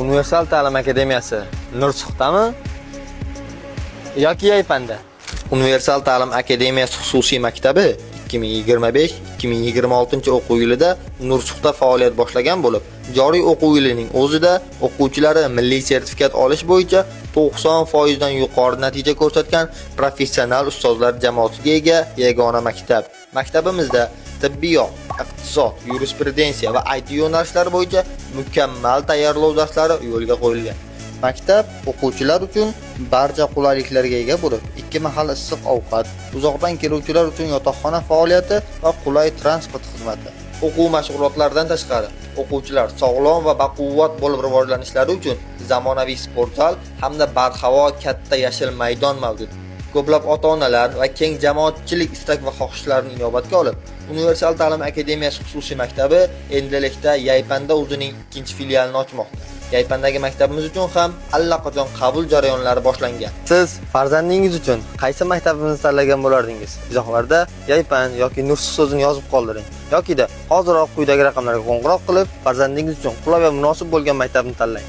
Universal ta'lim akademiyasi Nursultondami yoki Yaypanda? Universal ta'lim akademiyasi xususiy maktabi 2025-2026 o'quv yilida Nursultonda faoliyat boshlagan bo'lib, joriy o'quv yilining o'zida o'quvchilari milliy sertifikat olish bo'yicha 90% dan yuqori natija ko'rsatgan professional ustozlar jamoasiga ega yagona maktab. Maktabimizda tibbiyot, iqtisod, yurisprudensiya va IT yo'nalishlari bo'yicha mukammal tayyorlov darslari yo'lga qo'yilgan. Maktab o'quvchilar uchun barcha qulayliklarga ega bo'lib, 2 mahal issiq ovqat, uzoqdan keluvchilar uchun yotoqxona faoliyati va qulay transport xizmati. O'quv mashg'ulotlaridan tashqari, o'quvchilar sog'lom va baquvvat bo'lib rivojlanishlari uchun zamonaviy sport zal hamda barhavo katta yashil maydon mavjud. Ko'plab ota-onalar va keng jamoatchilik istak va xohishlarini inobatga olib, Universal ta'lim akademiyasi xususiy maktabi endilikda Yaypanda o'zining ikkinchi filialini ochmoqda. Yaypandagi maktabimiz uchun ham allaqachon qabul jarayonlari boshlangan. Siz farzandingiz uchun qaysi maktabimizni tanlagan bo'lardingiz? Izohlarda Yaypan yoki Nursulton so'zini yozib qoldiring. Yokida hoziroq quyidagi raqamlarga qo'ng'iroq qilib, farzandingiz uchun qulay va munosib bo'lgan maktabni tanlang.